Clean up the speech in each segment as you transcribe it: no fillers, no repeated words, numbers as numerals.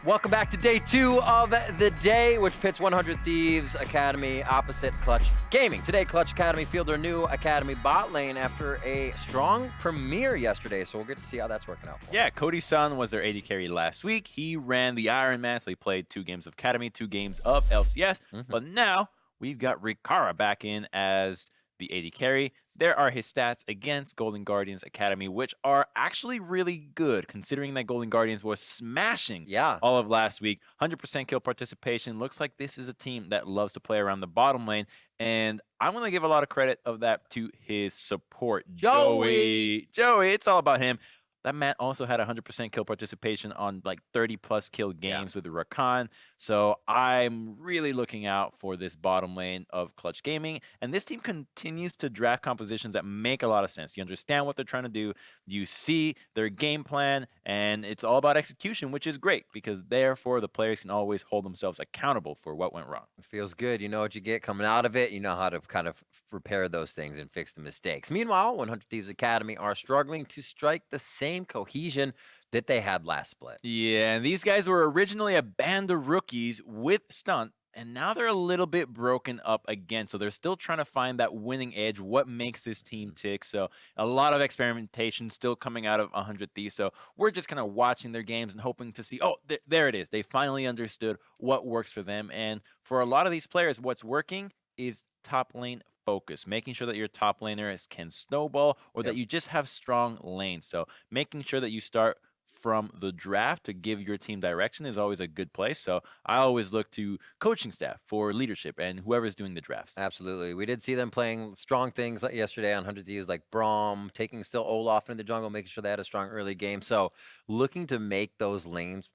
Welcome back to day 2 of the day, which pits 100 Thieves Academy opposite Clutch Gaming. Today, Clutch Academy field their new Academy bot lane after a strong premiere yesterday, so we'll get to see how that's working out for them. Yeah, Cody Sun was their AD carry last week. He ran the Iron Man, so he played 2 games of Academy, 2 games of LCS. But now we've got FLICKR back in as the AD carry. There are his stats against Golden Guardians Academy, which are actually really good, considering that Golden Guardians was smashing all of last week. 100% kill participation. Looks like this is a team that loves to play around the bottom lane, and I'm going to give a lot of credit of that to his support, Joey. Joey, it's all about him. That man also had 100% kill participation on like 30-plus kill games with the Rakan. So I'm really looking out for this bottom lane of Clutch Gaming. And this team continues to draft compositions that make a lot of sense. You understand what they're trying to do. You see their game plan. And it's all about execution, which is great because therefore the players can always hold themselves accountable for what went wrong. It feels good. You know what you get coming out of it. You know how to kind of repair those things and fix the mistakes. Meanwhile, 100 Thieves Academy are struggling to strike the same cohesion that they had last split. Yeah, and these guys were originally a band of rookies with stunt, and now they're a little bit broken up again. So they're still trying to find that winning edge, what makes this team tick. So a lot of experimentation still coming out of 100 Thieves. So we're just kind of watching their games and hoping to see, oh, there it is. They finally understood what works for them. And for a lot of these players, what's working is top lane focus, making sure that your top laners can snowball or that you just have strong lanes. So making sure that you start from the draft to give your team direction is always a good place. So I always look to coaching staff for leadership and whoever's doing the drafts. Absolutely. We did see them playing strong things like yesterday on 100 Thieves, like Braum, taking still Olaf in the jungle, making sure they had a strong early game. So looking to make those lanes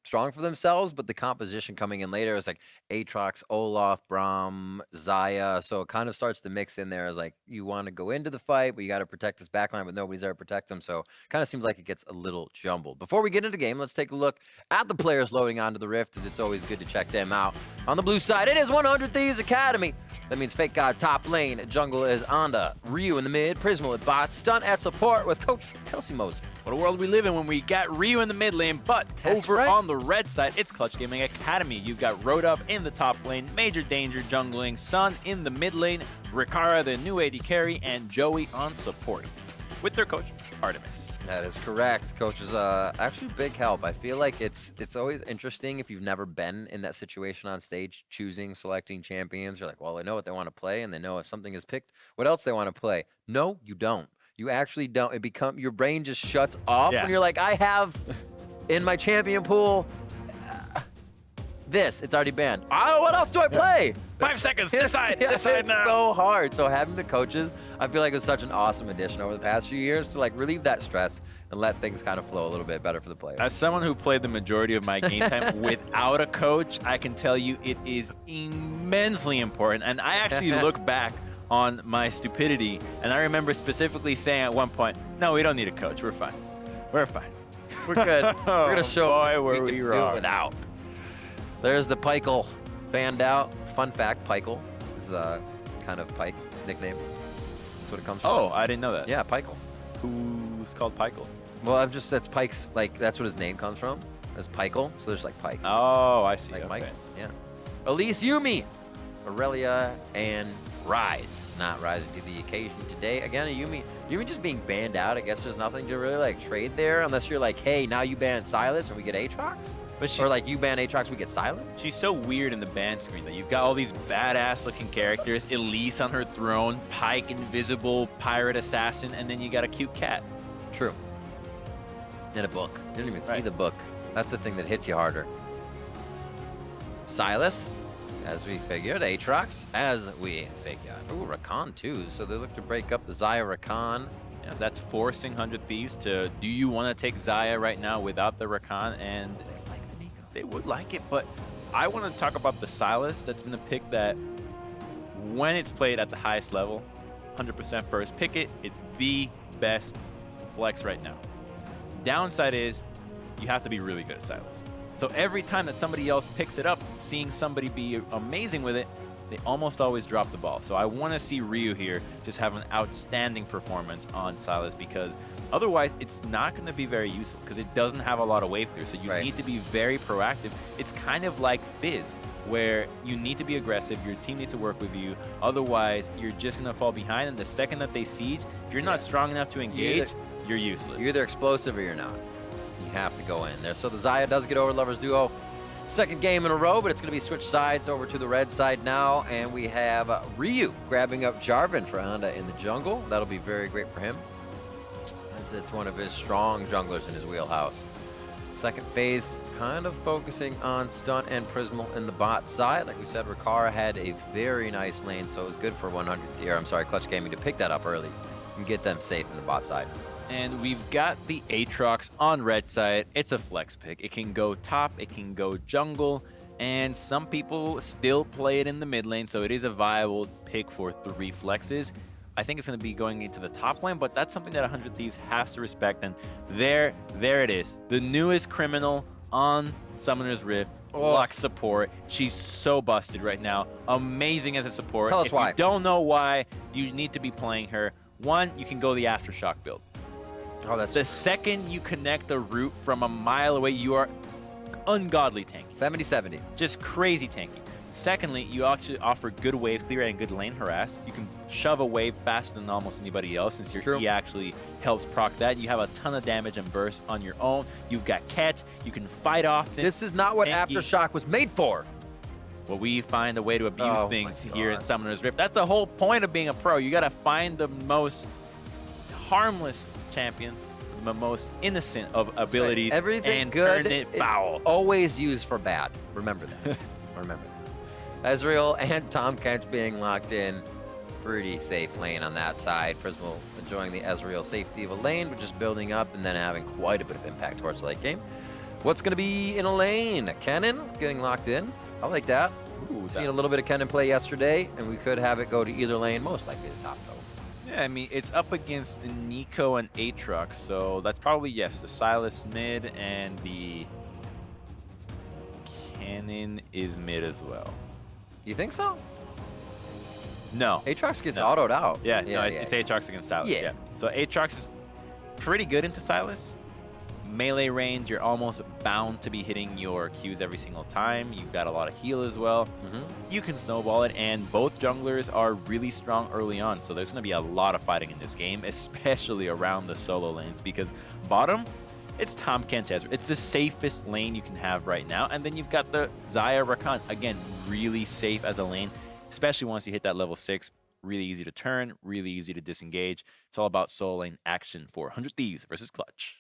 strong for themselves, but the composition coming in later is like Aatrox, Olaf, Braum, Xayah. So it kind of starts to mix in there as like you want to go into the fight, but you got to protect this backline, but nobody's there to protect them. So kind of seems like it gets a little jumbled. Before we get into the game, let's take a look at the players loading onto the Rift, as it's always good to check them out. On the blue side, it is 100 Thieves Academy. That means Fake God top lane. Jungle is Anda. Ryu in the mid. Prismal at bot. Stunt at support with Coach Kelsey Moser. What a world we live in when we got Ryu in the mid lane, but over on the red side, it's Clutch Gaming Academy. You've got Rodup in the top lane, Major Danger jungling, Sun in the mid lane, Rikara the new AD carry, and Joey on support with their coach, Artemis. That is correct. Coach is actually big help. I feel like it's always interesting if you've never been in that situation on stage, selecting champions. You're like, well, they know what they want to play, and they know if something is picked, what else they want to play. No, you don't. You actually don't. Your brain just shuts off when you're like, I have in my champion pool this. It's already banned. Oh, what else do I play? 5 seconds. Decide now. It's so hard. So having the coaches, I feel like it's such an awesome addition over the past few years to like relieve that stress and let things kind of flow a little bit better for the players. As someone who played the majority of my game time without a coach, I can tell you it is immensely important. And I actually look back on my stupidity, and I remember specifically saying at one point, no, we don't need a coach. We're fine. We're fine. We're good. We're going to show boy, were we we can wrong. do it without. There's the Pykel banned out. Fun fact, Pykel is a kind of Pike nickname. That's what it comes from. Oh, I didn't know that. Yeah, Pykel. Who's called Pykel? Well, that's Pike's, like, that's what his name comes from. That's Pykel, so there's like Pike. Oh, I see. Like okay. Mike, yeah. Elise, Yumi, Aurelia, and Rise. Not rising to the occasion today. Again, Yumi just being banned out. I guess there's nothing to really like trade there unless you're like, hey, now you ban Silas and we get Aatrox. But or like you ban Aatrox, we get Silence. She's so weird in the ban screen that you've got all these badass looking characters, Elise on her throne, Pike invisible, pirate assassin, and then you got a cute cat. True. In a book. You didn't even see the book. That's the thing that hits you harder. Silas, as we figured. Aatrox, as we figured. Ooh, Rakan too. So they look to break up the Xayah Rakan. Yes, that's forcing 100 Thieves to, do you want to take Xayah right now without the Rakan? And they would like it, but I want to talk about the Silas. That's been a pick that when it's played at the highest level, 100% first pick it. It's the best flex right now. Downside is you have to be really good at Silas. So every time that somebody else picks it up, seeing somebody be amazing with it, they almost always drop the ball. So I want to see Ryu here just have an outstanding performance on Sylas, because otherwise it's not going to be very useful because it doesn't have a lot of wave clear. So you need to be very proactive. It's kind of like Fizz, where you need to be aggressive. Your team needs to work with you. Otherwise, you're just going to fall behind. And the second that they siege, if you're not strong enough to engage, you're useless. You're either explosive or you're not. You have to go in there. So the Xayah does get over Lovers Duo. Second game in a row, but it's going to be switched sides over to the red side now. And we have Ryu grabbing up Jarvan for Honda in the jungle. That'll be very great for him, as it's one of his strong junglers in his wheelhouse. Second phase, kind of focusing on Stunt and Prismal in the bot side. Like we said, Rikara had a very nice lane, so it was good for Clutch Gaming to pick that up early and get them safe in the bot side. And we've got the Aatrox on red side. It's a flex pick. It can go top, it can go jungle, and some people still play it in the mid lane, so it is a viable pick for 3 flexes. I think it's going to be going into the top lane, but that's something that 100 Thieves has to respect. And there it is. The newest criminal on Summoner's Rift, Lux support. She's so busted right now. Amazing as a support. Tell us why. If you don't know why, you need to be playing her. One, you can go the Aftershock build. Oh, that's the second you connect the root from a mile away, you are ungodly tanky. 70-70. Just crazy tanky. Secondly, you actually offer good wave clear and good lane harass. You can shove a wave faster than almost anybody else, since your E actually helps proc that. You have a ton of damage and burst on your own. You've got catch. You can fight often. This is not what Aftershock was made for. Well, we find a way to abuse things here in Summoner's Rift. That's the whole point of being a pro. You got to find the most harmless champion, the most innocent of abilities, and turn it foul. Always used for bad. Remember that. Remember that. Ezreal and Tahm Kench being locked in. Pretty safe lane on that side. Prismal enjoying the Ezreal safety of a lane, but just building up and then having quite a bit of impact towards the late game. What's going to be in a lane? Kennen getting locked in. I like that. Seen a little bit of Kennen play yesterday, and we could have it go to either lane, most likely the top though. Yeah, I mean, it's up against Nico and Aatrox, so that's probably, yes, the Sylas mid, and the Kennen is mid as well. You think so? No. Aatrox gets autoed out. Yeah, it's Aatrox against Sylas. Yeah. So Aatrox is pretty good into Sylas. Melee range, you're almost bound to be hitting your Qs every single time. You've got a lot of heal as well. You can snowball it, and both junglers are really strong early on. So there's going to be a lot of fighting in this game, especially around the solo lanes, because bottom, it's Tahm Kench Ezreal. It's the safest lane you can have right now. And then you've got the Xayah Rakan. Again, really safe as a lane, especially once you hit that level 6. Really easy to turn, really easy to disengage. It's all about solo lane action for 100 Thieves versus Clutch.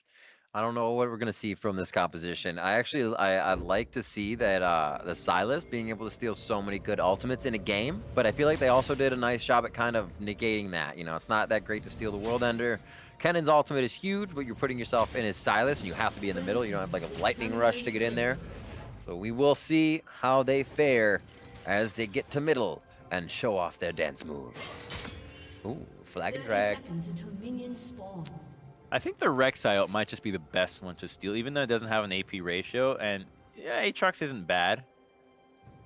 I don't know what we're going to see from this composition. I'd like to see that the Sylas being able to steal so many good ultimates in a game, but I feel like they also did a nice job at kind of negating that. You know, it's not that great to steal the World Ender. Kennen's ultimate is huge, but you're putting yourself in his Sylas, and you have to be in the middle. You don't have like a lightning rush to get in there. So we will see how they fare as they get to middle and show off their dance moves. Ooh, flag and drag. I think the Rek'Sai ult might just be the best one to steal, even though it doesn't have an AP ratio. And yeah, Aatrox isn't bad.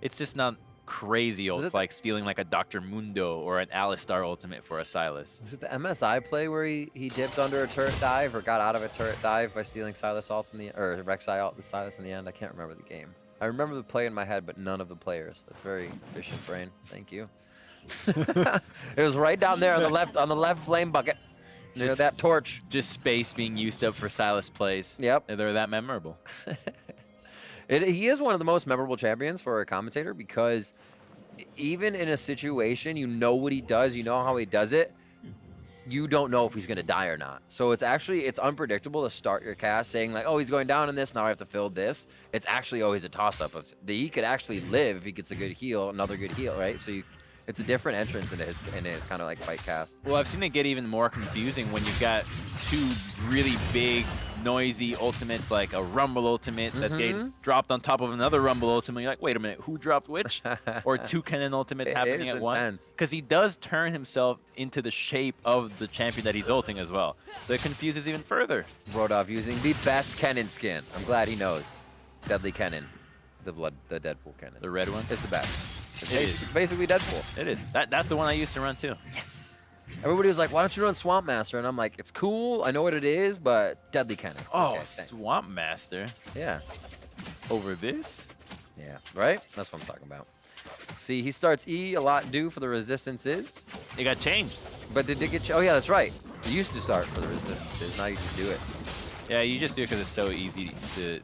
It's just not crazy ult, like stealing like a Dr. Mundo or an Alistar ultimate for a Sylas. Was it the MSI play where he dipped under a turret dive or got out of a turret dive by stealing Sylas ult in the or Rek'Sai ult the Sylas in the end? I can't remember the game. I remember the play in my head, but none of the players. That's very efficient brain. Thank you. It was right down there on the left flame bucket. You know, that torch. Just space being used up for Sylas plays. Yep. They're that memorable. He is one of the most memorable champions for a commentator, because even in a situation, you know what he does, you know how he does it, you don't know if he's going to die or not. So it's unpredictable to start your cast saying like, oh, he's going down in this, now I have to fill this. It's actually always a toss-up. He could actually live if he gets a good heal, another good heal, right? So it's a different entrance into his kind of like fight cast. Well, I've seen it get even more confusing when you've got two really big, noisy ultimates, like a Rumble ultimate that they dropped on top of another Rumble ultimate. You're like, wait a minute, who dropped which? Or two Kennen ultimates happening at once. Because he does turn himself into the shape of the champion that he's ulting as well. So it confuses even further. Rodolph using the best Kennen skin. I'm glad he knows. Deadly Kennen. The Deadpool Kennen. The red one? It's the best. It's basically Deadpool. It is. That's the one I used to run too. Yes. Everybody was like, why don't you run Swamp Master? And I'm like, it's cool. I know what it is, but Deadly Cannon. Oh, Okay, thanks. Swamp Master Yeah. over this? Yeah, right? That's what I'm talking about. See, he starts E, a lot due for the resistances. It got changed. But did it get... Oh, yeah, that's right. You used to start for the resistances. Now you just do it. Yeah, you just do it because it's so easy to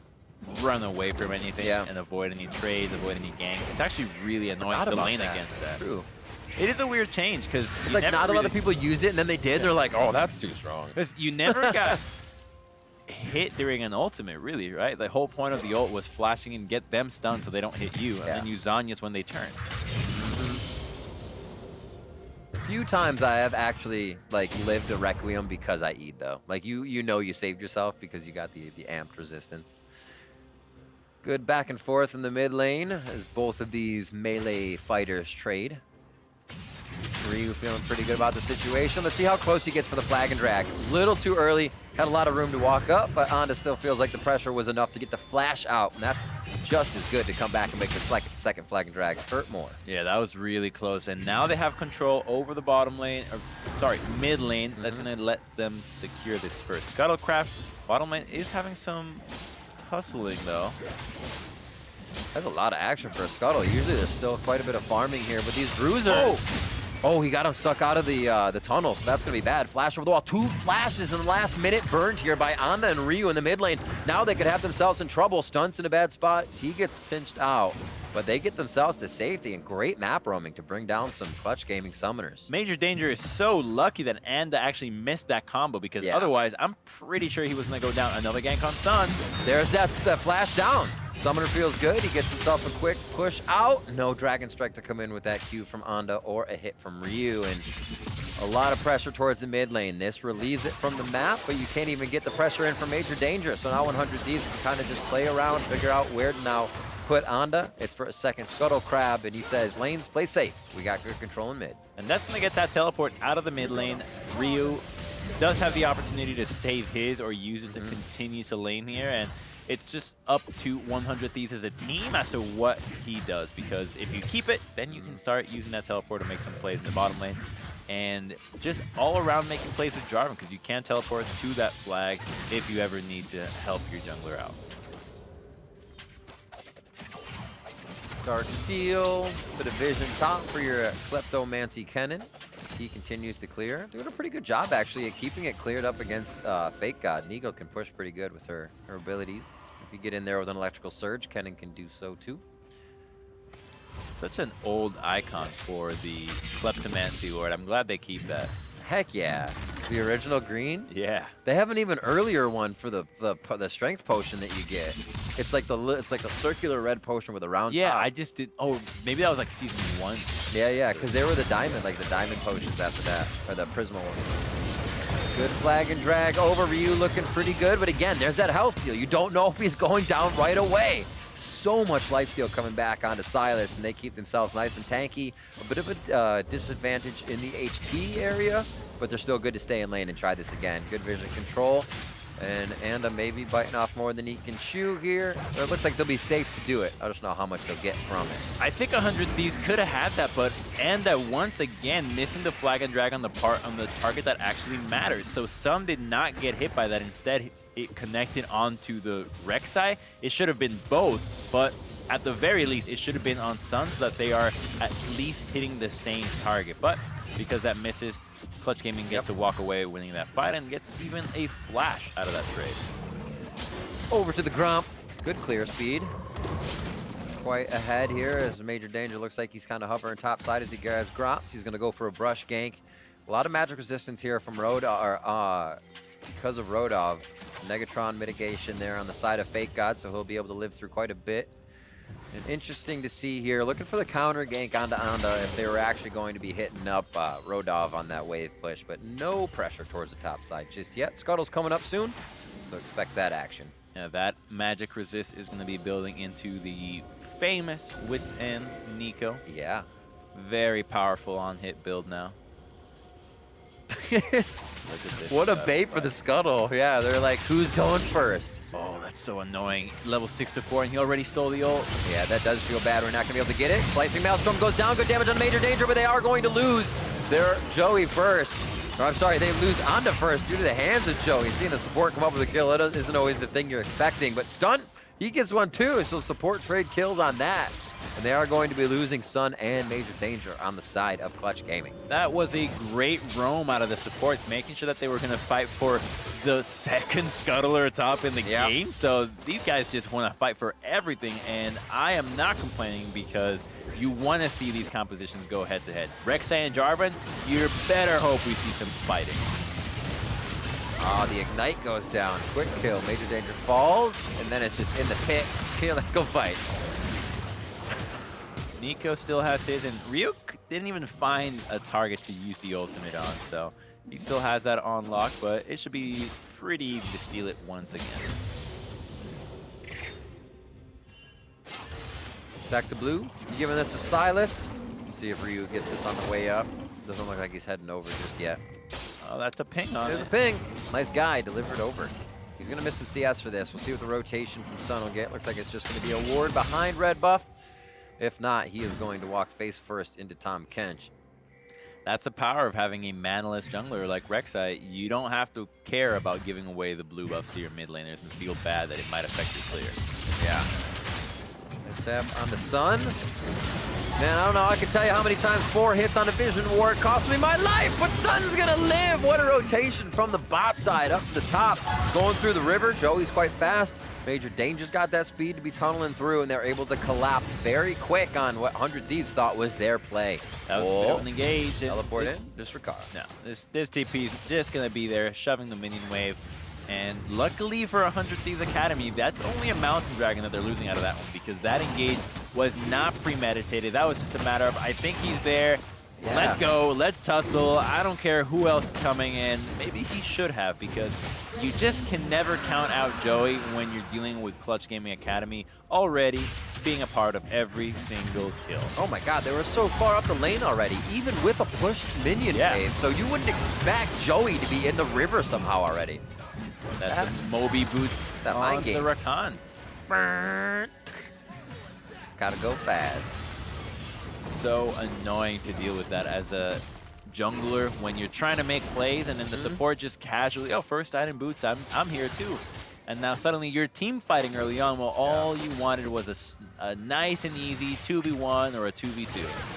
run away from anything and avoid any trades, avoid any ganks. It's actually really annoying to lane against that. True. It is a weird change because like not a lot of people use it, and then they did. They're like, oh, that's too strong. Because you never got hit during an ultimate, really, right? The whole point of the ult was flashing and get them stunned so they don't hit you, and then use Zhonya's when they turn. A few times I have actually like lived a Requiem because I E'd though. Like you know you saved yourself because you got the amped resistance. Good back and forth in the mid lane as both of these melee fighters trade. Ryu feeling pretty good about the situation. Let's see how close he gets for the flag and drag. Little too early. Had a lot of room to walk up, but Anda still feels like the pressure was enough to get the flash out, and that's just as good to come back and make the second flag and drag hurt more. Yeah, that was really close, and now they have control over the bottom lane, or sorry, mid lane. That's gonna let them secure this first Scuttlecraft. Bottom lane is having some tussling though. That's a lot of action for a Scuttle. Usually there's still quite a bit of farming here, but these bruisers... Oh, he got him stuck out of the tunnel, so that's going to be bad. Flash over the wall. 2 flashes in the last minute burned here by Anda and Ryu in the mid lane. Now they could have themselves in trouble. Stunts in a bad spot. He gets pinched out, but they get themselves to safety, and great map roaming to bring down some Clutch Gaming summoners. Major Danger is so lucky that Anda actually missed that combo, because otherwise I'm pretty sure he was going to go down. Another gank on Sun. There's that flash down. Summoner feels good. He gets himself a quick push out. No Dragon Strike to come in with that Q from Anda or a hit from Ryu. And a lot of pressure towards the mid lane. This relieves it from the map, but you can't even get the pressure in from Major Danger. So now 100 Thieves can kind of just play around, figure out where to now put Anda. It's for a second Scuttle Crab, and he says, lanes, play safe. We got good control in mid. And that's going to get that teleport out of the mid lane. Ryu does have the opportunity to save his or use it to continue to lane here. And it's just up to 100 Thieves as a team as to what he does, because if you keep it, then you can start using that teleport to make some plays in the bottom lane, and just all around making plays with Jarvan, because you can teleport to that flag if you ever need to help your jungler out. Dark Seal, bit of vision top for your Kleptomancy Kennen. He continues to clear. Doing a pretty good job, actually, at keeping it cleared up against Fake God. Nigo can push pretty good with her abilities. If you get in there with an Electrical Surge, Kennen can do so too. Such an old icon for the Kleptomancy Lord. I'm glad they keep that. Heck yeah. The original green? Yeah. They have an even earlier one for the strength potion that you get. It's like the circular red potion with a round top. I just did. Oh, maybe that was like season 1. Yeah, because they were the diamond, like the diamond potions after that, or the Prisma ones. Good flag and drag over. Ryu looking pretty good, but again, there's that health steal. You don't know if he's going down right away. So much lifesteal coming back onto Silas, and they keep themselves nice and tanky. A bit of a disadvantage in the HP area, but they're still good to stay in lane and try this again. Good vision control, and Anda maybe biting off more than he can chew here. But it looks like they'll be safe to do it. I just don't know how much they'll get from it. I think 100 Thieves could have had that, but Anda once again missing the flag and drag on the target that actually matters. So some did not get hit by that. Instead, it connected onto the Rek'Sai. It should have been both, but at the very least, it should have been on Sun so that they are at least hitting the same target. But because that misses, Clutch Gaming gets to walk away winning that fight and gets even a flash out of that trade. Over to the Grump. Good clear speed. Quite ahead here as Major Danger looks like he's kind of hovering top side as he grabs Grumps. He's going to go for a brush gank. A lot of magic resistance here from Rodov, because of Rodov. Negatron mitigation there on the side of Fake God, so he'll be able to live through quite a bit. And interesting to see here, looking for the counter gank onto Anda if they were actually going to be hitting up Rodov on that wave push, but no pressure towards the top side just yet. Scuttle's coming up soon, so expect that action. Yeah, that magic resist is going to be building into the famous Wits End Nico. Yeah. Very powerful on-hit build now. What a bait for the Scuttle. Yeah, they're like, who's going first? Oh, that's That's so annoying. Level 6 to 4, and he already stole the ult. Yeah, that does feel bad. We're not going to be able to get it. Slicing Maelstrom goes down. Good damage on Major Danger, but they are going to lose their Joey first. Or, I'm sorry, they lose Onda first due to the hands of Joey. Seeing the support come up with a kill, it isn't always the thing you're expecting. But Stunt, he gets one too, so support trade kills on that. And they are going to be losing Sun and Major Danger on the side of Clutch Gaming. That was a great roam out of the supports, making sure that they were going to fight for the second scuttler top in the game. So these guys just want to fight for everything, and I am not complaining because you want to see these compositions go head-to-head. Rek'Sai and Jarvan, you better hope we see some fighting. Oh, the Ignite goes down. Quick kill. Major Danger falls, and then it's just in the pit. Here, let's go fight. Nico still has his, and Ryuk didn't even find a target to use the ultimate on, so he still has that on lock, but it should be pretty easy to steal it once again. Back to blue. You giving this to Silas? Let's see if Ryuk gets this on the way up. Doesn't look like he's heading over just yet. Oh, that's a ping on There's it. a ping. Nice guy, delivered over. He's going to miss some CS for this. We'll see what the rotation from Sun will get. Looks like it's just going to be a ward behind red buff. If not, he is going to walk face first into Tom Kench. That's the power of having a manaless jungler like Rek'Sai. You don't have to care about giving away the blue buffs to your mid laners and feel bad that it might affect your clear. Yeah. Nice tap on the Sun. Man, I don't know. I can tell you how many times 4 hits on a Vision Ward cost me my life, but Sun's going to live. What a rotation from the bot side up to the top. Going through the river. Joey's quite fast. Major Danger's got that speed to be tunneling through, and they're able to collapse very quick on what 100 Thieves thought was their play. That was a bit of an engage. Teleport in, just for Kara. No, this TP is just going to be there, shoving the minion wave. And luckily for 100 Thieves Academy, that's only a Mountain Dragon that they're losing out of that one, because that engage was not premeditated. That was just a matter of, I think he's there. Yeah. Let's go, let's tussle. I don't care who else is coming in. Maybe he should have, because you just can never count out Joey when you're dealing with Clutch Gaming Academy already being a part of every single kill. Oh my god, they were so far up the lane already, even with a pushed minion wave. So you wouldn't expect Joey to be in the river somehow already. That's some Moby boots that on the Rakan. Gotta go fast. So annoying to deal with that as a jungler when you're trying to make plays and then the support just casually, oh, first item boots, I'm here too. And now suddenly you're team fighting early on while all you wanted was a nice and easy 2v1 or a 2v2.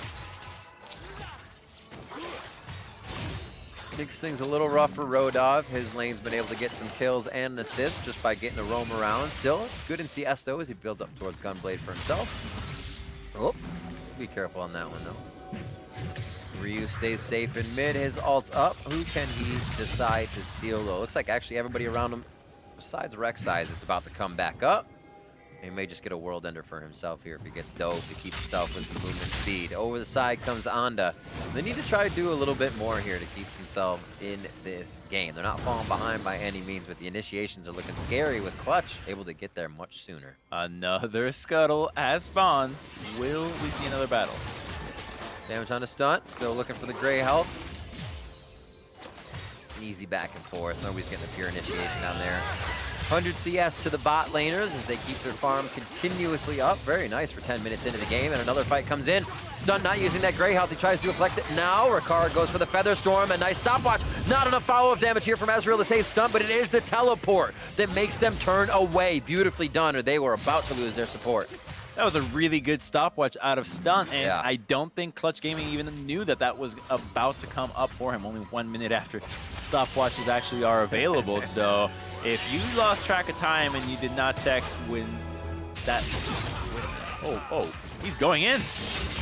Makes things a little rough for Rodov. His lane's been able to get some kills and assists just by getting to roam around. Still good in CS though as he builds up towards Gunblade for himself. Oh, be careful on that one though. Ryu stays safe in mid. His ult's up. Who can he decide to steal though? Looks like actually everybody around him besides Rek'Sai is about to come back up. He may just get a world ender for himself here if he gets dove to keep himself with some movement speed. Over the side comes Onda. They need to try to do a little bit more here to keep themselves in this game. They're not falling behind by any means, but the initiations are looking scary with Clutch able to get there much sooner. Another scuttle has spawned. Will we see another battle? Damage on a stunt. Still looking for the gray health. Easy back and forth. Nobody's getting a pure initiation down there. 100 CS to the bot laners as they keep their farm continuously up. Very nice for 10 minutes into the game, and another fight comes in. Stun not using that gray health. He tries to deflect it now. Ricard goes for the Feather Storm. A nice stopwatch. Not enough follow-up damage here from Ezreal to save stun, but it is the teleport that makes them turn away. Beautifully done, or they were about to lose their support. That was a really good stopwatch out of stun, and I don't think Clutch Gaming even knew that that was about to come up for him only 1 minute after stopwatches actually are available. So if you lost track of time and you did not check when that... Oh, he's going in.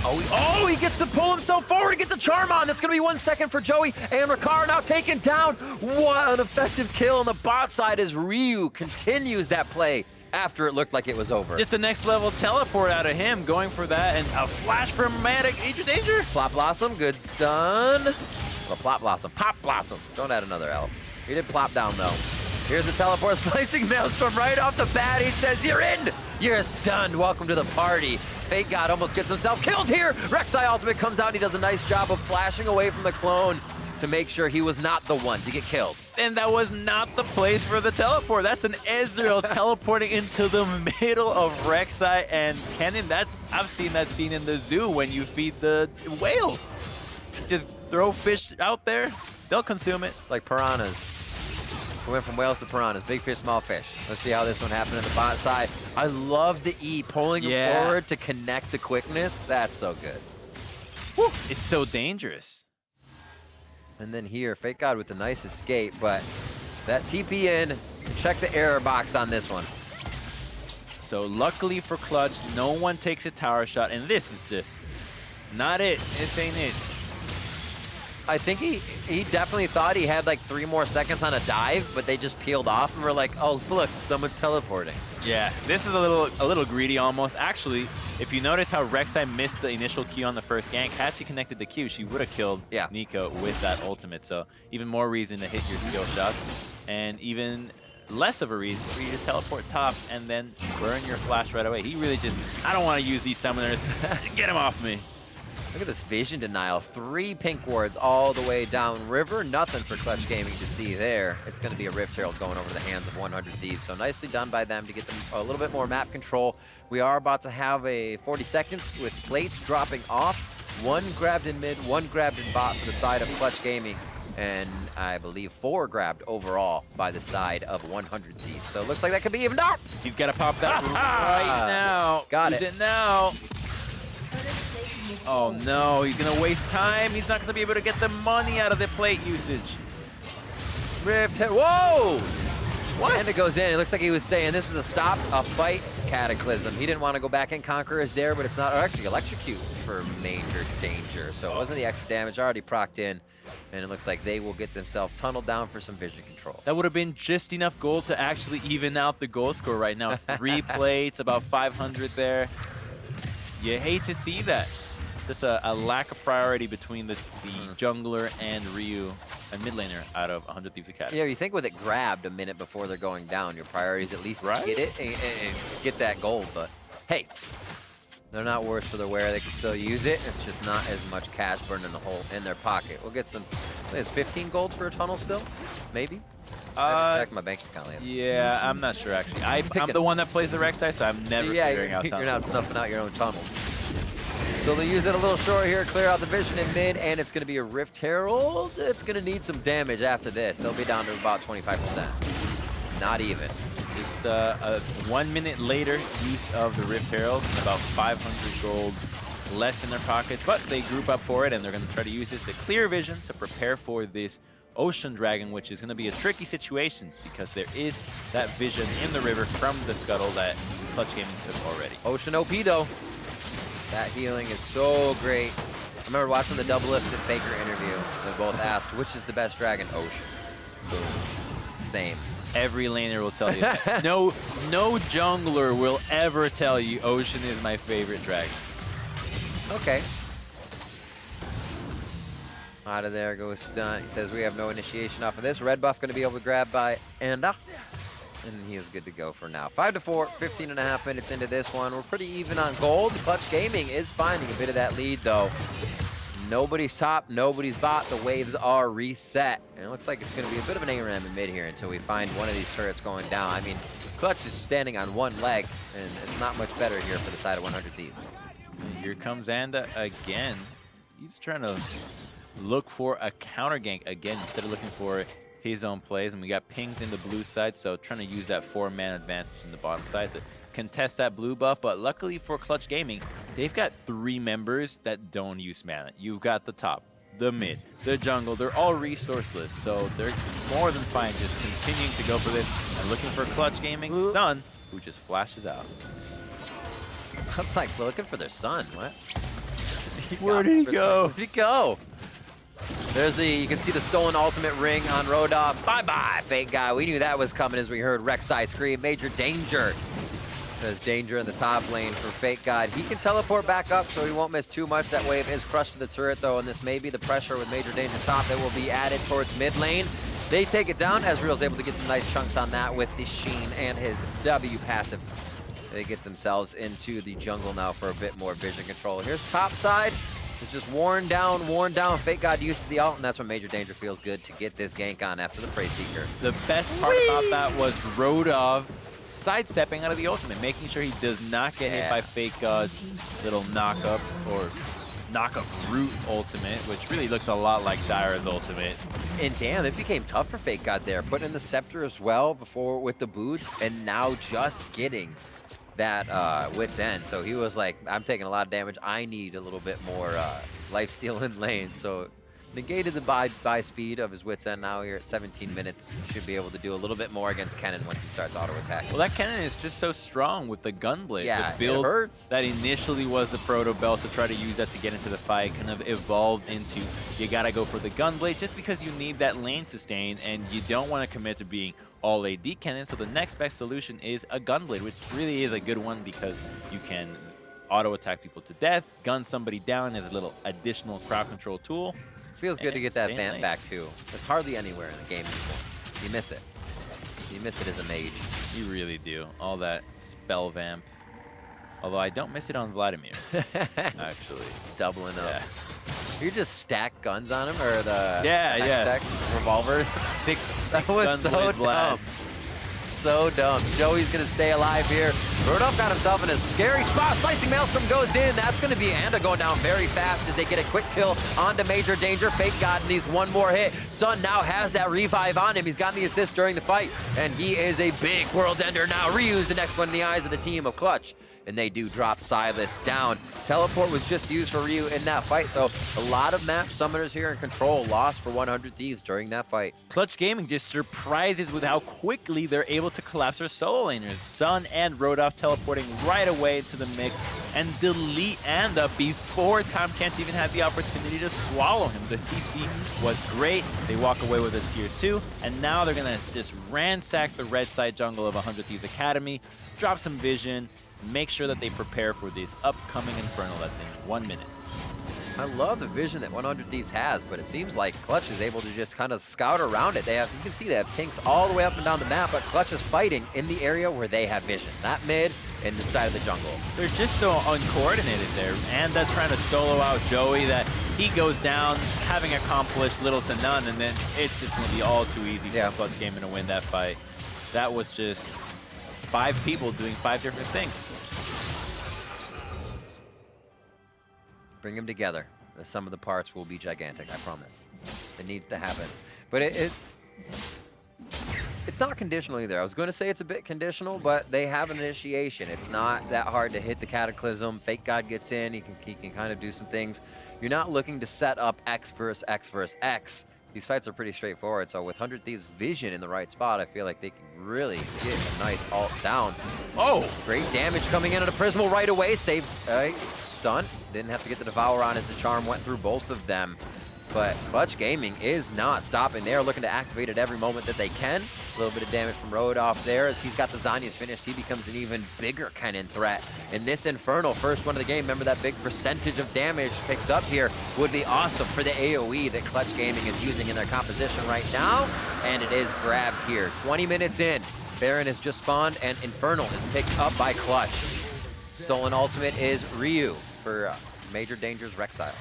Oh, he gets to pull himself forward to get the charm on. That's going to be 1 second for Joey, and Ricard now taken down. What an effective kill on the bot side as Ryu continues that play after it looked like it was over. Just the next level teleport out of him, going for that, and a flash from Magic. Major Danger. Plop Blossom, good stun. Well, Plop Blossom, Pop Blossom. Don't add another L. He did plop down though. Here's the teleport, slicing Maelstrom right off the bat. He says, you're in, you're stunned. Welcome to the party. Fake God almost gets himself killed here. Rek'Sai ultimate comes out and he does a nice job of flashing away from the clone. to make sure he was not the one to get killed. And that was not the place for the teleport. That's an Ezreal teleporting into the middle of Rek'Sai and Kennen. I've seen that scene in the zoo when you feed the whales. Just throw fish out there, they'll consume it. Like piranhas. We went from whales to piranhas. Big fish, small fish. Let's see how this one happened on the bot side. I love the E, pulling him forward to connect the quickness. That's so good. Woo. It's so dangerous. And then here, Fake God with a nice escape, but that TP in, check the error box on this one. So luckily for Clutch, no one takes a tower shot, and this is just not it. This ain't it. I think he definitely thought he had like 3 more seconds on a dive, but they just peeled off and were like, oh, look, someone's teleporting. Yeah, this is a little greedy almost. Actually, if you notice how Rek'Sai missed the initial Q on the first gank, had she connected the Q, she would have killed Nico with that ultimate. So even more reason to hit your skill shots, and even less of a reason for you to teleport top and then burn your flash right away. He really just, I don't want to use these summoners. Get him off me. Look at this vision denial. 3 pink wards all the way down river. Nothing for Clutch Gaming to see there. It's going to be a Rift Herald going over the hands of 100 Thieves. So nicely done by them to get them a little bit more map control. We are about to have a 40 seconds with plates dropping off. 1 grabbed in mid, 1 grabbed in bot for the side of Clutch Gaming. And I believe 4 grabbed overall by the side of 100 Thieves. So it looks like that could be even up. He's got to pop that right now. Got it now. Oh no, he's gonna waste time. He's not gonna be able to get the money out of the plate usage. Rift hit, whoa! What? And it goes in. It looks like he was saying this is a stop, a fight, Cataclysm. He didn't want to go back and Conqueror's there, but it's not, or actually Electrocute for Major Danger. So it wasn't the extra damage already procced in. And it looks like they will get themselves tunneled down for some vision control. That would have been just enough gold to actually even out the goal score right now. 3 plates, about 500 there. You hate to see that. Just a lack of priority between the jungler and Ryu, a mid laner out of 100 Thieves Academy. Yeah, you think with it grabbed a minute before they're going down, your priority is at least to get it and get that gold. But hey, they're not worse for the wear. They can still use it. It's just not as much cash burning in their pocket. We'll get some. I think it's 15 golds for a tunnel still, maybe. I check my bank account later. Yeah, I'm not sure actually. I'm the one that plays the Rek'Sai, so I'm never figuring out tunnels. You're not snuffing out your own tunnels. So they'll use it a little short here, clear out the vision in mid, and it's going to be a Rift Herald. It's going to need some damage after this. They'll be down to about 25%. Not even. Just a 1 minute later use of the Rift Herald, and about 500 gold less in their pockets, but they group up for it, and they're going to try to use this to clear vision to prepare for this Ocean Dragon, which is going to be a tricky situation because there is that vision in the river from the scuttle that Clutch Gaming took already. Ocean OP though. That healing is so great. I remember watching the Double Lifted FLICKR interview. They both asked, which is the best dragon? Ocean. Boom. Same. Every laner will tell you that. No jungler will ever tell you Ocean is my favorite dragon. Okay. Out of there goes Stunt. He says we have no initiation off of this. Red buff going to be able to grab by Anda. And he is good to go for now. 5-4, 15.5 minutes into this one. We're pretty even on gold. Clutch Gaming is finding a bit of that lead, though. Nobody's top, nobody's bot. The waves are reset. And it looks like it's going to be a bit of an ARAM in mid here until we find one of these turrets going down. I mean, Clutch is standing on one leg, and it's not much better here for the side of 100 Thieves. And here comes Anda again. He's trying to look for a counter gank again instead of looking for his own plays, and we got pings in the blue side, so trying to use that 4-man advantage in the bottom side to contest that blue buff. But luckily for Clutch Gaming, they've got 3 members that don't use mana. You've got the top, the mid, the jungle. They're all resourceless, so they're more than fine just continuing to go for this and looking for Clutch Gaming. Sun, who just flashes out. That's like looking for their son. What? Where did he go? Where'd he go? There's you can see the stolen ultimate ring on Roda. Bye-bye, Fake Guy. We knew that was coming as we heard Rek'Sai scream, Major Danger. There's danger in the top lane for Fake God. He can teleport back up, so he won't miss too much. That wave is crushed to the turret, though, and this may be the pressure with Major Danger top that will be added towards mid lane. They take it down. Ezreal's able to get some nice chunks on that with the Sheen and his W passive. They get themselves into the jungle now for a bit more vision control. Here's top side. It's just worn down, worn down. Fake God uses the ult, and that's when Major Danger feels good to get this gank on after the Prey Seeker. The best part about that was Rodov sidestepping out of the ultimate, making sure he does not get hit by Fake God's little knock-up or knock-up root ultimate, which really looks a lot like Zyra's ultimate. And damn, it became tough for Fake God there. Putting in the Scepter as well before with the boots, and now just getting that Wit's End. So he was like, I'm taking a lot of damage. I need a little bit more lifesteal in lane. So negated the buy speed of his Wit's End. Now here at 17 minutes. Should be able to do a little bit more against Kennen once he starts auto attacking. Well, that Kennen is just so strong with the Gunblade. Yeah, the build it hurts. That initially was the Proto Belt to try to use that to get into the fight kind of evolved into you gotta go for the Gunblade just because you need that lane sustain and you don't want to commit to being all AD Kennen. So the next best solution is a Gunblade, which really is a good one because you can auto attack people to death, gun somebody down as a little additional crowd control tool. Feels good to get that vamp back too. It's hardly anywhere in the game anymore. You miss it. You miss it as a mage. You really do. All that spell vamp. Although I don't miss it on Vladimir, actually. Doubling up. Yeah. You just stack guns on him, or the stack revolvers. Six That was guns so with Vlad. dumb. So dumb. Joey's going to stay alive here. Rodolph got himself in a scary spot. Slicing Maelstrom goes in. That's going to be Anda going down very fast as they get a quick kill onto Major Danger. Fake God needs one more hit. Sun now has that revive on him. He's gotten the assist during the fight, and he is a big world ender now. Ryu's the next one in the eyes of the team of Clutch. And they do drop Silas down. Teleport was just used for Ryu in that fight, so a lot of map summoners here in control lost for 100 Thieves during that fight. Clutch Gaming just surprises with how quickly they're able to collapse their solo laners. Sun and Rodolph teleporting right away into the mix and delete Anda before Tom Kent even had the opportunity to swallow him. The CC was great. They walk away with a tier 2, and now they're going to just ransack the red side jungle of 100 Thieves Academy, drop some vision, make sure that they prepare for this upcoming Infernal that's in 1 minute. I love the vision that 100 Thieves has, but it seems like Clutch is able to just kind of scout around it. They have, you can see they have pinks all the way up and down the map, but Clutch is fighting in the area where they have vision, not mid and the side of the jungle. They're just so uncoordinated there. And that's trying to solo out Joey that he goes down having accomplished little to none, and then it's just going to be all too easy for Clutch Gaming to win that fight. That was just 5 people doing 5 different things. Bring them together. The sum of the parts will be gigantic, I promise. It needs to happen. But it's not conditional either. I was going to say it's a bit conditional, but they have an initiation. It's not that hard to hit the Cataclysm. Fake God gets in. He can kind of do some things. You're not looking to set up X versus X versus X. These fights are pretty straightforward, so with 100 Thieves vision in the right spot, I feel like they can really get a nice ult down. Oh, great damage coming in at a Prismal right away. Save, stun. Didn't have to get the Devour on as the Charm went through both of them. But Clutch Gaming is not stopping. They are looking to activate at every moment that they can. A little bit of damage from Rodolph there. As he's got the Zhonya's finished, he becomes an even bigger Kennen threat. In this Infernal, first one of the game, remember that big percentage of damage picked up here would be awesome for the AoE that Clutch Gaming is using in their composition right now. And it is grabbed here. 20 minutes in, Baron has just spawned, and Infernal is picked up by Clutch. Stolen ultimate is Ryu for Major Danger's Rek'Sai.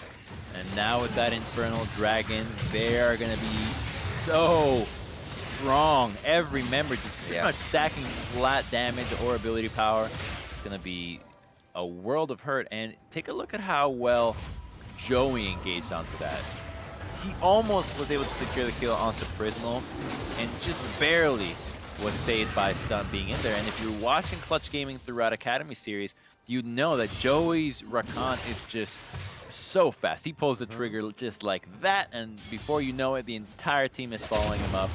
And now with that Infernal Dragon, they are going to be so strong. Every member just pretty much stacking flat damage or ability power. It's going to be a world of hurt. And take a look at how well Joey engaged onto that. He almost was able to secure the kill onto Prismal and just barely was saved by stun being in there. And if you're watching Clutch Gaming throughout Academy series, you know that Joey's Rakan is just so fast. He pulls the trigger just like that, and before you know it, the entire team is following him up.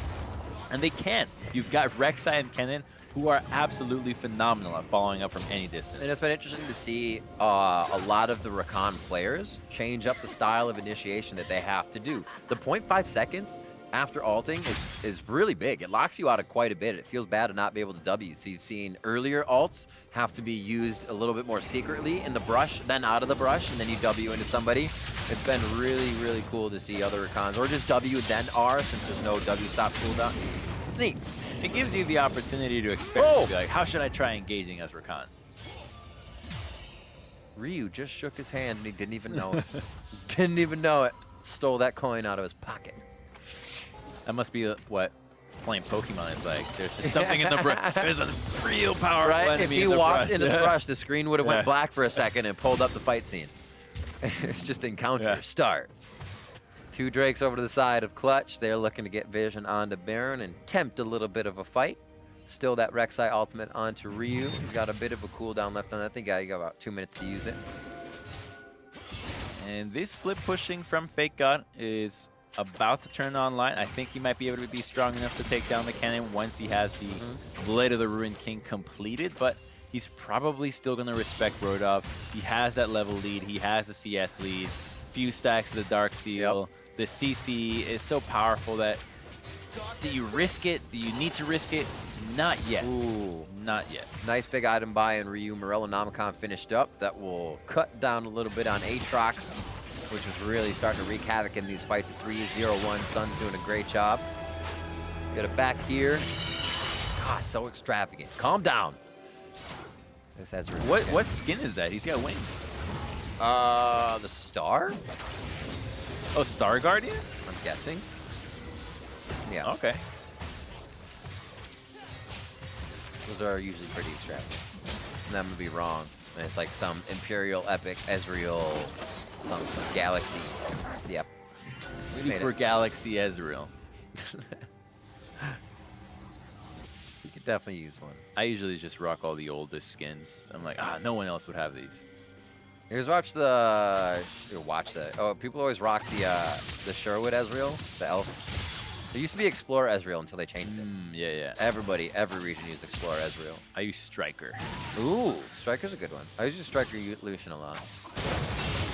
And they can. You've got Rek'Sai and Kennen, who are absolutely phenomenal at following up from any distance. And it's been interesting to see a lot of the Rakan players change up the style of initiation that they have to do. The 0.5 seconds after ulting is really big. It locks you out of quite a bit. It feels bad to not be able to W. So you've seen earlier ults have to be used a little bit more secretly in the brush, then out of the brush, and then you W into somebody. It's been really, really cool to see other Rakans, or just W then R, since there's no W stop cooldown. It's neat. It gives you the opportunity to experiment. Be like, how should I try engaging as Rakan? Ryu just shook his hand and he didn't even know it. Didn't even know it. Stole that coin out of his pocket. That must be what playing Pokemon is like. There's just something in the brush. There's a real powerful enemy If he in the walked brush. into the brush, the screen would have Yeah. went black for a second and pulled up the fight scene. It's just encounter start. 2 Drakes over to the side of Clutch. They're looking to get vision onto Baron and tempt a little bit of a fight. Still that Rek'Sai ultimate onto Ryu. He's got a bit of a cooldown left on that. I think he got about 2 minutes to use it. And this split pushing from FLICKR is about to turn online. I think he might be able to be strong enough to take down the cannon once he has the Blade of the Ruined King completed, but he's probably still going to respect Rodov. He has that level lead. He has the CS lead. Few stacks of the Dark Seal. The CC is so powerful that do you risk it? Do you need to risk it? Not yet. Ooh. Not yet. Nice big item buy in Ryu. Morello Namicon finished up. That will cut down a little bit on Aatrox, which is really starting to wreak havoc in these fights at 3-0-1. Sun's doing a great job. Get it back here. Ah, so extravagant. Calm down. This has What skin is that? He's got wings. the star? Oh, Star Guardian? I'm guessing. Yeah. Okay. Those are usually pretty extravagant. And I'm gonna be wrong. And it's like some Imperial Epic Ezreal, some Galaxy. Yep. We made Super it. Galaxy Ezreal. You could definitely use one. I usually just rock all the oldest skins. I'm like, no one else would have these. Here's watch the oh, people always rock the Sherwood Ezreal, the elf. There used to be Explorer Ezreal until they changed it. Yeah. Every region used Explorer Ezreal. I use Striker. Ooh, Striker's a good one. I use Striker Lucian a lot.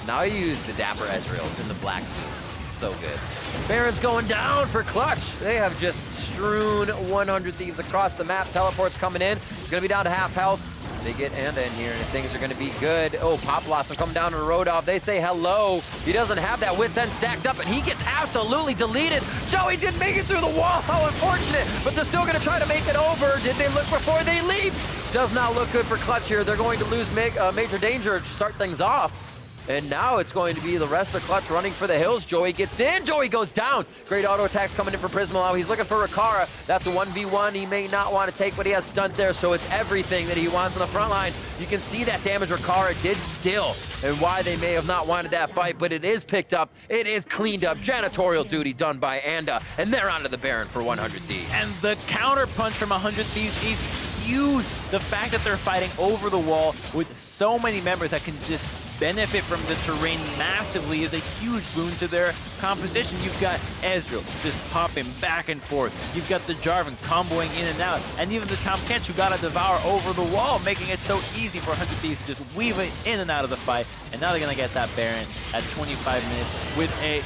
Now I use the Dapper Ezreal in the black suit. So good. Baron's going down for Clutch. They have just strewn 100 Thieves across the map. Teleport's coming in. It's going to be down to half health. They get Anda in here, and things are going to be good. Oh, Pop Blossom coming down to Rodov. They say hello. He doesn't have that Wit's End stacked up, and he gets absolutely deleted. Joey didn't make it through the wall. How unfortunate. But they're still going to try to make it over. Did they look before they leaped? Does not look good for Clutch here. They're going to lose Major Danger to start things off. And now it's going to be the rest of Clutch running for the hills. Joey gets in. Joey goes down. Great auto attacks coming in for Prismal. He's looking for Rikara. That's a 1v1 he may not want to take, but he has stunt there, so it's everything that he wants on the front line. You can see that damage Rikara did still, and why they may have not wanted that fight, but it is picked up. It is cleaned up. Janitorial duty done by Anda, and they're onto the Baron for 100 Thieves. And the counter punch from 100 Thieves is huge. The fact that they're fighting over the wall with so many members that can just benefit from the terrain massively is a huge boon to their composition. You've got Ezreal just popping back and forth. You've got the Jarvan comboing in and out. And even the Tahm Kench who got a Devour over the wall, making it so easy for 100 Thieves to just weave it in and out of the fight. And now they're going to get that Baron at 25 minutes with a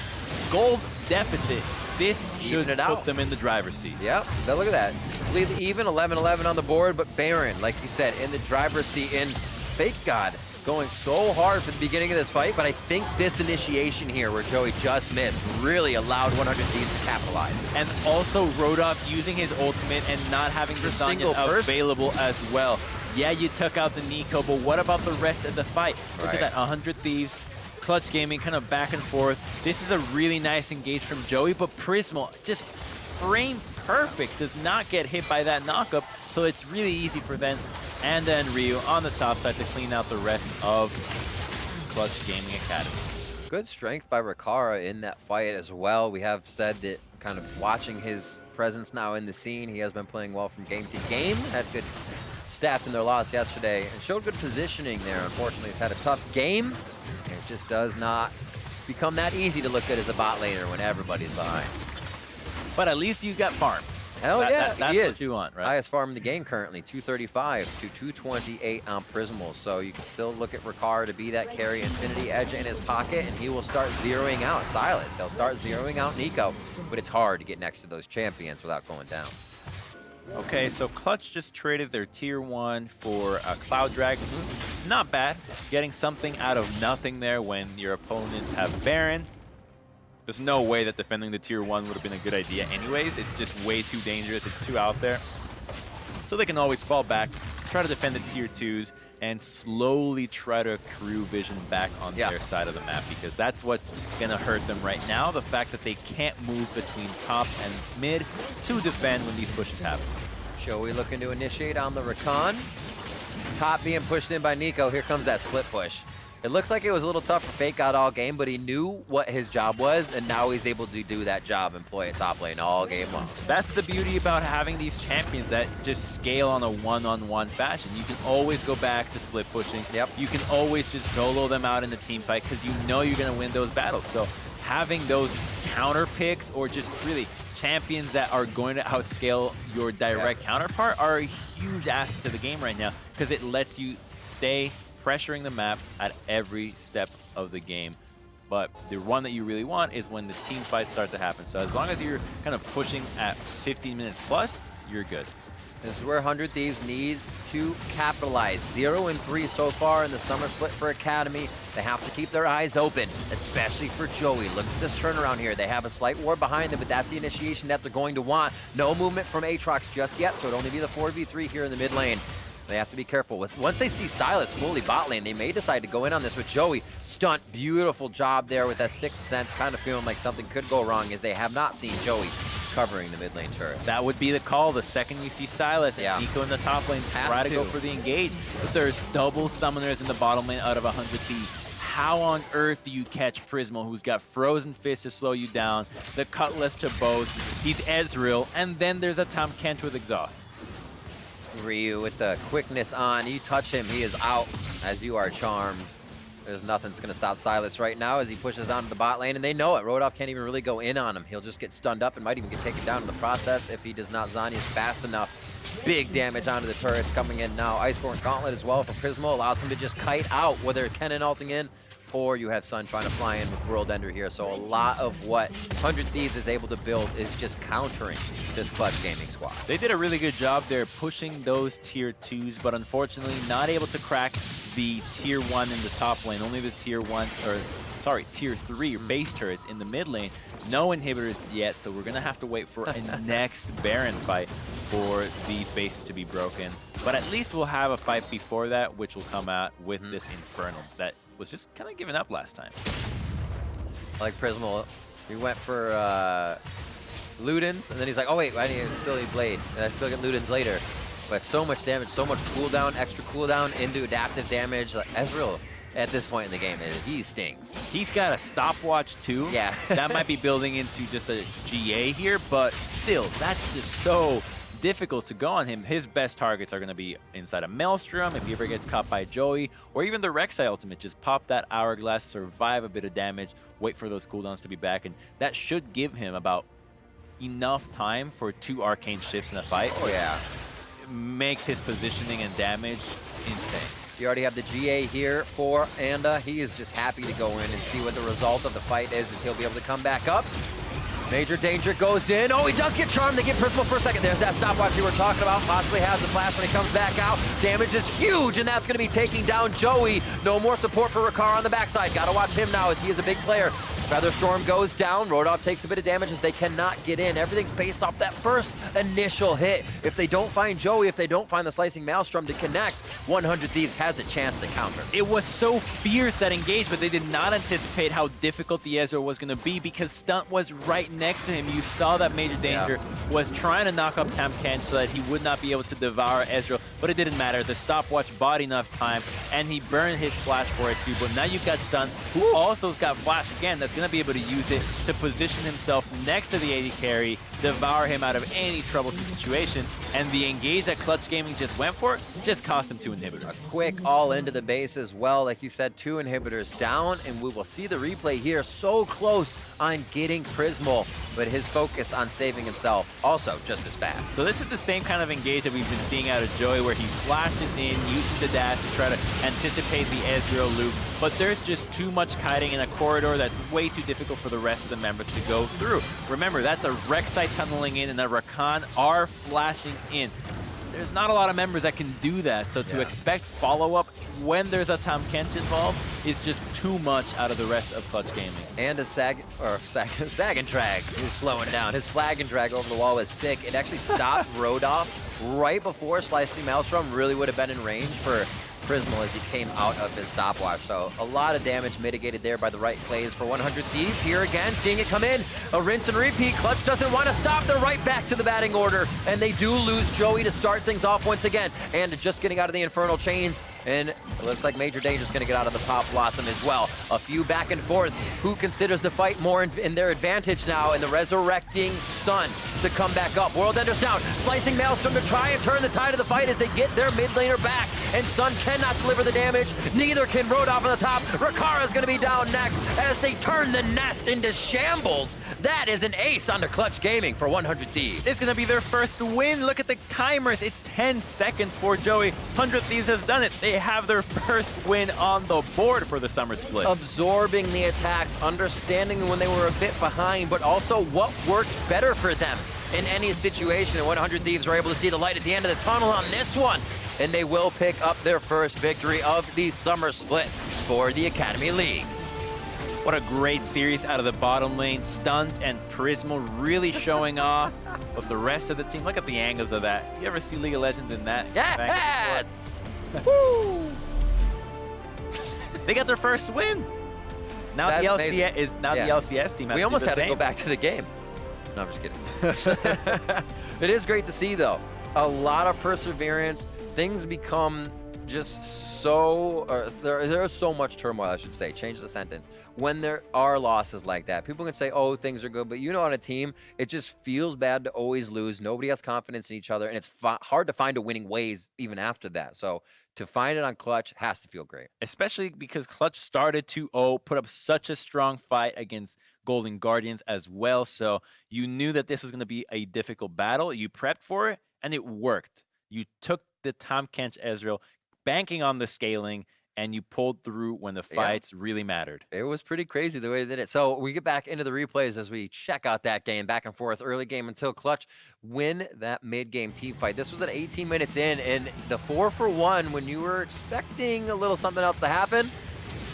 gold deficit. This should put them in the driver's seat. Yep, now look at that. Completely even, 11-11 on the board, but Baron, like you said, in the driver's seat in Fake God. Going so hard for the beginning of this fight, but I think this initiation here where Joey just missed really allowed 100 Thieves to capitalize. And also Rodov using his ultimate and not having the Zanya available as well. Yeah, you took out the Nico, but what about the rest of the fight? Look at that, 100 Thieves, Clutch Gaming kind of back and forth. This is a really nice engage from Joey, but Prismal just frame perfect, does not get hit by that knockup, so it's really easy for them. And then Ryu on the top side to clean out the rest of Clutch Gaming Academy. Good strength by Rikara in that fight as well. We have said that kind of watching his presence now in the scene, he has been playing well from game to game. Had good stats in their loss yesterday and showed good positioning there. Unfortunately, he's had a tough game. And it just does not become that easy to look good as a bot laner when everybody's behind. But at least you got farm. Hell yeah, that's he what is. you want, right? Highest farm in the game currently, 235 to 228 on Prismal. So you can still look at Rikara to be that carry Infinity Edge in his pocket, and he will start zeroing out Silas. He'll start zeroing out Nico, but it's hard to get next to those champions without going down. Okay, so Clutch just traded their tier 1 for a Cloud Dragon. Not bad. Getting something out of nothing there when your opponents have Baron. There's no way that defending the tier 1 would have been a good idea anyways. It's just way too dangerous. It's too out there. So they can always fall back. try to defend the tier 2s and slowly try to accrue vision back on their side of the map, because that's what's going to hurt them right now. The fact that they can't move between top and mid to defend when these pushes happen. Joey looking to initiate on the Rakan. Top being pushed in by Nico. Here comes that split push. It looked like it was a little tough for Fake God all game, but he knew what his job was, and now he's able to do that job and play at top lane all game long. That's the beauty about having these champions that just scale on a one-on-one fashion. You can always go back to split pushing. Yep. You can always just solo them out in the team fight because you know you're going to win those battles. So having those counter picks or just really champions that are going to outscale your direct counterpart are a huge asset to the game right now, because it lets you stay pressuring the map at every step of the game. But the one that you really want is when the team fights start to happen. So as long as you're kind of pushing at 15 minutes plus, you're good. This is where 100 Thieves needs to capitalize. 0-3 so far in the summer split for Academy. They have to keep their eyes open, especially for Joey. Look at this turnaround here. They have a slight ward behind them, but that's the initiation that they're going to want. No movement from Aatrox just yet, so it'll only be the 4v3 here in the mid lane. They have to be careful with. Once they see Silas fully bot lane, they may decide to go in on this with Joey. Stunt, beautiful job there with that sixth sense, kind of feeling like something could go wrong, as they have not seen Joey covering the mid lane turret. That would be the call the second you see Silas and Nico in the top lane try to go for the engage. But there's double summoners in the bottom lane out of 100 Thieves. How on earth do you catch Prismal, who's got Frozen Fist to slow you down, the Cutlass to bows, he's Ezreal, and then there's a Tahm Kench with Exhaust. Ryu with the quickness on. You touch him, he is out as you are charmed. There's nothing's going to stop Silas right now as he pushes onto the bot lane, and they know it. Rodolph can't even really go in on him. He'll just get stunned up and might even get taken down in the process if he does not Zhonya's fast enough. Big damage onto the turrets coming in now. Iceborne Gauntlet as well for Prismo allows him to just kite out, whether Kennen ulting in or you have Sun trying to fly in with World Ender here. So a lot of what 100 Thieves is able to build is just countering this Clutch Gaming squad. They did a really good job there pushing those tier 2s, but unfortunately not able to crack the tier 1 in the top lane. Only the tier 3 base turrets in the mid lane. No inhibitors yet, so we're going to have to wait for a next Baron fight for these bases to be broken. But at least we'll have a fight before that, which will come out with this Infernal that was just kind of giving up last time. Like Prismal, he went for Ludens, and then he's like, oh wait, I still need Blade, and I still get Ludens later. But so much damage, so much cooldown, extra cooldown into adaptive damage. Like Ezreal, at this point in the game, he stings. He's got a stopwatch too. Yeah. That might be building into just a GA here, but still, that's just so difficult to go on him. His best targets are going to be inside a Maelstrom if he ever gets caught by Joey, or even the Rek'Sai ultimate. Just pop that Hourglass, survive a bit of damage, wait for those cooldowns to be back, and that should give him about enough time for 2 arcane shifts in a fight. Oh yeah. It makes his positioning and damage insane. You already have the GA here for Anda. He is just happy to go in and see what the result of the fight is, as he'll be able to come back up. Major danger goes in. Oh, he does get charmed. They get Prismal for a second. There's that stopwatch you were talking about. Possibly has the flash when he comes back out. Damage is huge, and that's going to be taking down Joey. No more support for Rikara on the backside. Got to watch him now, as he is a big player. Featherstorm goes down. Rodolph takes a bit of damage as they cannot get in. Everything's based off that first initial hit. If they don't find Joey, if they don't find the Slicing Maelstrom to connect, 100 Thieves has a chance to counter. It was so fierce, that engage, but they did not anticipate how difficult the Ezreal was going to be, because Stunt was right next to him. You saw that Major Danger was trying to knock up Tahm Kench so that he would not be able to devour Ezreal, but it didn't matter. The stopwatch bought enough time, and he burned his flash for it too. But now you've got Stunt, who also's got flash again, that's going to be able to use it to position himself next to the AD carry, devour him out of any troublesome situation, and the engage that Clutch Gaming just went for just cost him 2 inhibitors. A quick all into the base as well. Like you said, 2 inhibitors down, and we will see the replay here. So close on getting Prismal, but his focus on saving himself also just as fast. So this is the same kind of engage that we've been seeing out of Joey, where he flashes in, uses the dash to try to anticipate the Ezreal loop, but there's just too much kiting in a corridor that's way too difficult for the rest of the members to go through. Remember, that's a Rek'Sai tunneling in and a Rakan are flashing in. There's not a lot of members that can do that, so to expect follow-up when there's a Tahm Kench involved is just too much out of the rest of Clutch Gaming. And a Sag and Drag who's slowing down. His flag and drag over the wall is sick. It actually stopped Rodolph right before Slicing Maelstrom really would have been in range for Prismal as he came out of his stopwatch. So a lot of damage mitigated there by the right plays for 100 Thieves. Here again, seeing it come in. A rinse and repeat. Clutch doesn't want to stop. They're right back to the batting order. And they do lose Joey to start things off once again. And just getting out of the Infernal Chains. And it looks like Major Danger's going to get out of the Pop Blossom as well. A few back and forth. Who considers the fight more in their advantage now? And the Resurrecting Sun to come back up. World Ender's down. Slicing Maelstrom to try and turn the tide of the fight as they get their mid laner back. And Sun cannot deliver the damage. Neither can Rodolph on the top. Rikara's going to be down next as they turn the nest into shambles. That is an ace onto Clutch Gaming for 100 Thieves. It's going to be their first win. Look at the timers. It's 10 seconds for Joey. 100 Thieves has done it. They have their first win on the board for the summer split. Absorbing the attacks, understanding when they were a bit behind, but also what worked better for them in any situation. And 100 Thieves were able to see the light at the end of the tunnel on this one. And they will pick up their first victory of the summer split for the Academy League. What a great series out of the bottom lane. Stunt and Prismal really showing off. But the rest of the team, look at the angles of that. You ever see League of Legends in that? Yes! Woo! They got their first win. Now That's the LCS amazing. is now Yeah. the LCS team has We to do almost the had to same. go back to the game. No, I'm just kidding. It is great to see, though. A lot of perseverance. Things become just so, there is so much turmoil, I should say. Change the sentence. When there are losses like that, people can say, oh, things are good. But you know, on a team, it just feels bad to always lose. Nobody has confidence in each other. And it's hard to find a winning ways even after that. So to find it on Clutch has to feel great. Especially because Clutch started 2-0, put up such a strong fight against Golden Guardians as well. So you knew that this was going to be a difficult battle. You prepped for it, and it worked. You took the Tahm Kench Ezreal, banking on the scaling, and you pulled through when the fights really mattered. It was pretty crazy the way they did it. So we get back into the replays as we check out that game, back and forth, early game until Clutch win that mid-game team fight. This was at 18 minutes in, and the 4-for-1, when you were expecting a little something else to happen,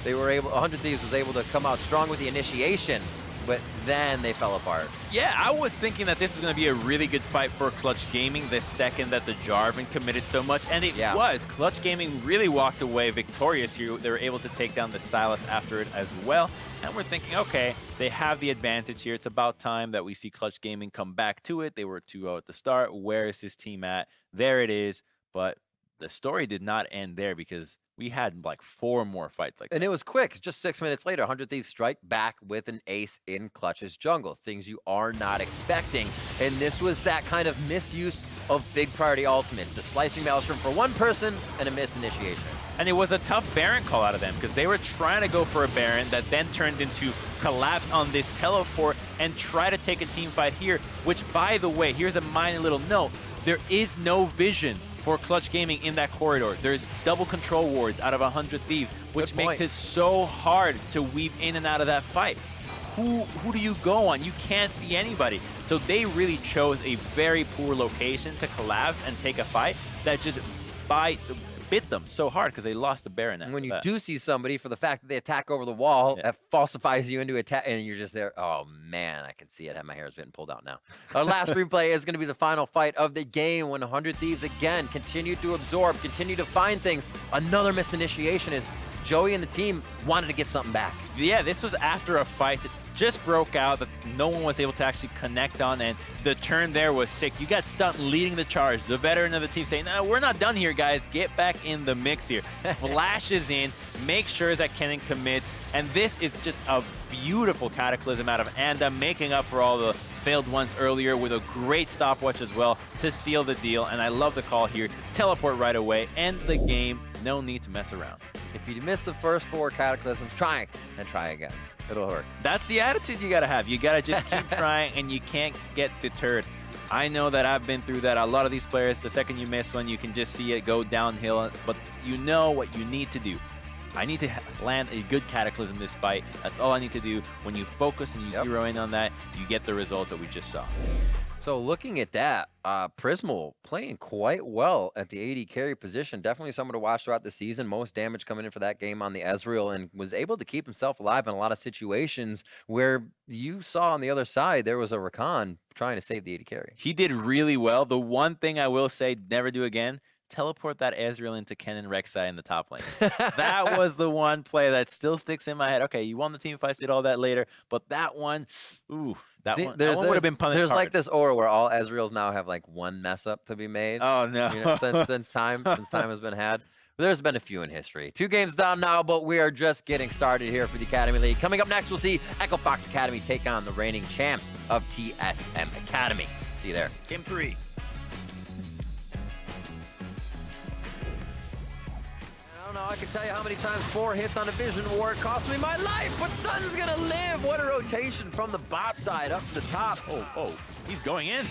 they were able, 100 Thieves was able to come out strong with the initiation, but then they fell apart. Yeah, I was thinking that this was going to be a really good fight for Clutch Gaming the second that the Jarvan committed so much, and it was. Clutch Gaming really walked away victorious here. They were able to take down the Sylas after it as well, and we're thinking, okay, they have the advantage here. It's about time that we see Clutch Gaming come back to it. They were 2-0 at the start. Where is his team at? There it is, but the story did not end there because we had like 4 more fights like that. And it was quick. Just 6 minutes later, 100 Thieves strike back with an ace in Clutch's jungle. Things you are not expecting. And this was that kind of misuse of big priority ultimates. The Slicing Maelstrom for one person and a missed initiation. And it was a tough Baron call out of them because they were trying to go for a Baron that then turned into collapse on this teleport and try to take a team fight here, which, by the way, here's a minor little note. There is no vision for Clutch Gaming in that corridor. There's double control wards out of 100 Thieves, which makes it so hard to weave in and out of that fight. Who do you go on? You can't see anybody. So they really chose a very poor location to collapse and take a fight that just bit them so hard because they lost the Baron. And when you do see somebody, for the fact that they attack over the wall, that falsifies you into attack, and you're just there. Oh man, I can see it. My hair is getting pulled out now. Our last replay is going to be the final fight of the game when 100 Thieves again continue to absorb, continue to find things. Another missed initiation is Joey and the team wanted to get something back. Yeah, this was after a fight that just broke out that no one was able to actually connect on, and the turn there was sick. You got Stunt leading the charge. The veteran of the team saying, no, we're not done here, guys. Get back in the mix here. Flashes in, makes sure that Kennen commits, and this is just a beautiful Cataclysm out of Anda, making up for all the failed ones earlier with a great stopwatch as well to seal the deal. And I love the call here. Teleport right away, end the game. No need to mess around. If you miss the first 4 Cataclysms, try and try again. It'll work. That's the attitude you got to have. You got to just keep trying, and you can't get deterred. I know that I've been through that. A lot of these players, the second you miss one, you can just see it go downhill, but you know what you need to do. I need to land a good Cataclysm this fight. That's all I need to do. When you focus and you zero in on that, you get the results that we just saw. So looking at that, Prismal playing quite well at the AD carry position. Definitely someone to watch throughout the season. Most damage coming in for that game on the Ezreal, and was able to keep himself alive in a lot of situations where you saw on the other side there was a Rakan trying to save the AD carry. He did really well. The one thing I will say, never do again, teleport that Ezreal into Ken and Rek'Sai in the top lane. That was the one play that still sticks in my head. Okay, you won the team fights, did all that later, but that one, ooh, that one would have been punished There's hard. like this aura where all Ezreals now have like one mess up to be made. Oh no! You know, since time has been had. There's been a few in history. 2 games down now, but we are just getting started here for the Academy League. Coming up next, we'll see Echo Fox Academy take on the reigning champs of TSM Academy. See you there. Game 3. I don't know, I can tell you how many times 4 hits on a Vision Ward cost me my life, but Sun's gonna live. What a rotation from the bot side up to the top. Oh, he's going in.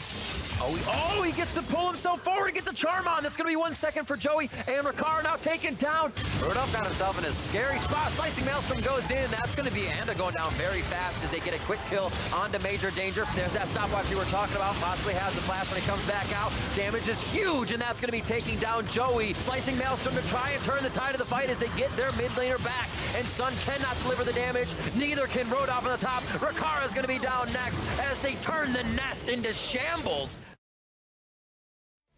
He gets to pull himself forward and get the charm on. That's going to be 1 second for Joey. And Ricard now taken down. Rudolph got himself in a scary spot. Slicing Maelstrom goes in. That's going to be Anda going down very fast as they get a quick kill onto Major Danger. There's that stopwatch we were talking about. Possibly has the flash when he comes back out. Damage is huge, and that's going to be taking down Joey. Slicing Maelstrom to try and turn the tide of the fight as they get their mid laner back. And Sun cannot deliver the damage. Neither can Rudolph on the top. Ricard is going to be down next as they turn the nest into shambles.